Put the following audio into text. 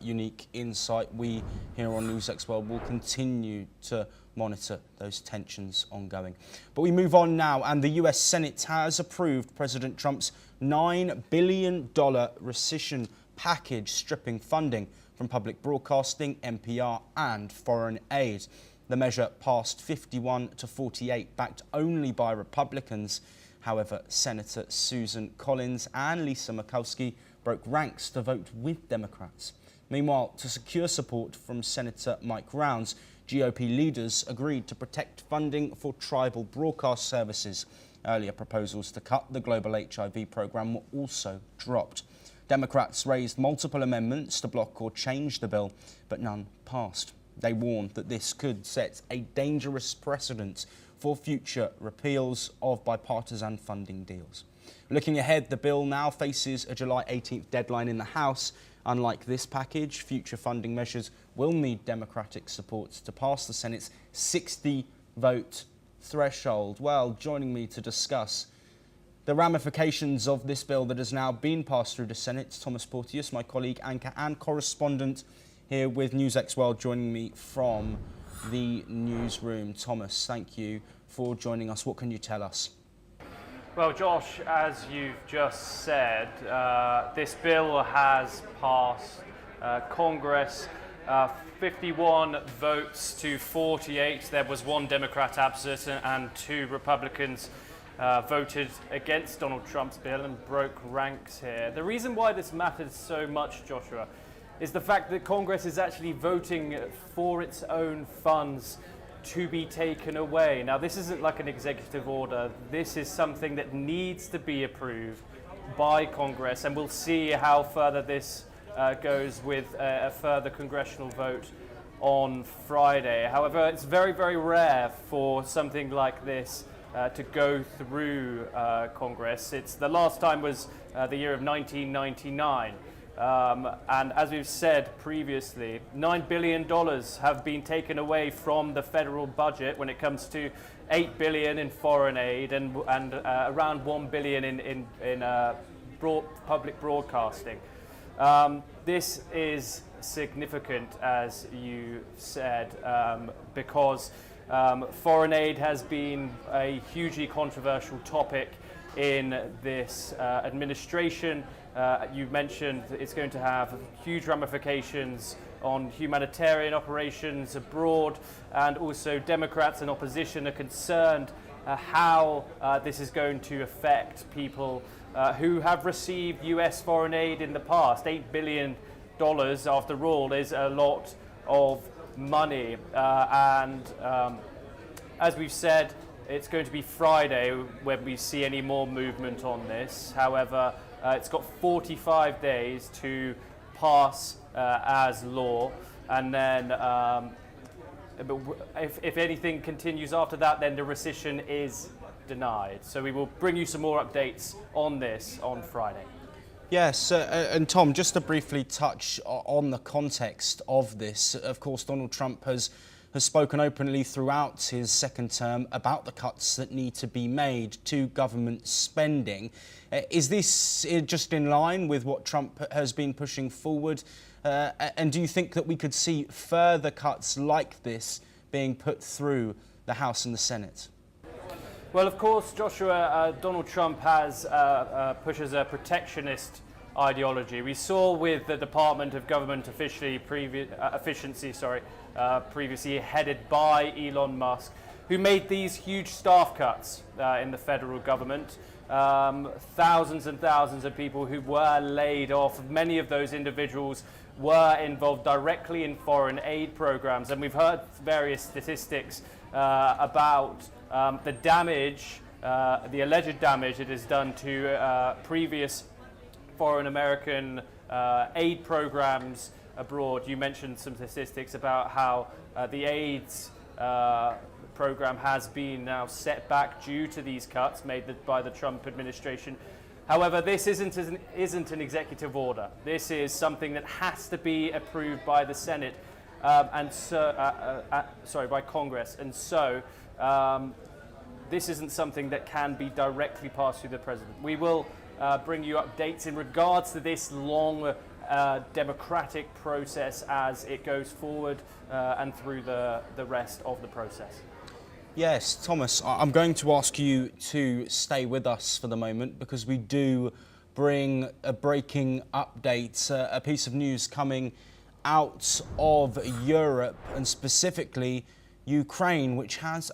unique insight. We here on NewsX World will continue to monitor those tensions ongoing. But we move on now, and the US Senate has approved President Trump's $9 billion rescission package, stripping funding from public broadcasting, NPR and foreign aid. The measure passed 51 to 48, backed only by Republicans. However, Senator Susan Collins and Lisa Murkowski broke ranks to vote with Democrats. Meanwhile, to secure support from Senator Mike Rounds, GOP leaders agreed to protect funding for tribal broadcast services. Earlier proposals to cut the global HIV program were also dropped. Democrats raised multiple amendments to block or change the bill, but none passed. They warned that this could set a dangerous precedent for future repeals of bipartisan funding deals. Looking ahead, the bill now faces a July 18th deadline in the House. Unlike this package, future funding measures will need Democratic support to pass the Senate's 60-vote threshold. Well, joining me to discuss the ramifications of this bill that has now been passed through the Senate, Thomas Porteous, my colleague, anchor and correspondent here with NewsX World, joining me from the newsroom. Thomas, thank you for joining us. What can you tell us? Well, Josh, as you've just said, this bill has passed Congress, 51 votes to 48. There was one Democrat absent and 2 Republicans voted against Donald Trump's bill and broke ranks here. The reason why this matters so much, Joshua, is the fact that Congress is actually voting for its own funds to be taken away. Now, this isn't like an executive order. This is something that needs to be approved by Congress, and we'll see how further this goes with a further congressional vote on Friday. However, it's very, very rare for something like this to go through Congress. The last time was the year of 1999. And as we've said previously, $9 billion have been taken away from the federal budget when it comes to $8 billion in foreign aid and around $1 billion in public broadcasting. This is significant, as you said, because foreign aid has been a hugely controversial topic in this administration. You mentioned that it's going to have huge ramifications on humanitarian operations abroad, and also Democrats and opposition are concerned how this is going to affect people who have received US foreign aid in the past. $8 billion, after all, is a lot of money. As we've said, it's going to be Friday when we see any more movement on this. However, it's got 45 days to pass as law, and then if anything continues after that, then the rescission is denied. So we will bring you some more updates on this on Friday. Yes, and Tom, just to briefly touch on the context of this, of course, Donald Trump has spoken openly throughout his second term about the cuts that need to be made to government spending. Is this just in line with what Trump has been pushing forward? And do you think that we could see further cuts like this being put through the House and the Senate? Well, of course, Joshua, Donald Trump pushes a protectionist ideology. We saw with the Department of Government Efficiency, previously headed by Elon Musk, who made these huge staff cuts in the federal government. Thousands and thousands of people who were laid off. Many of those individuals were involved directly in foreign aid programs, and we've heard various statistics about the damage, the alleged damage it has done to previous foreign American aid programs abroad. You mentioned some statistics about how the AIDS program has been now set back due to these cuts made by the Trump administration. However, this isn't an executive order. This is something that has to be approved by the Senate by Congress, and so this isn't something that can be directly passed through the president. We will bring you updates in regards to this long democratic process as it goes forward and through the rest of the process. Yes, Thomas, I'm going to ask you to stay with us for the moment because we do bring a breaking update, a piece of news coming out of Europe and specifically Ukraine, which has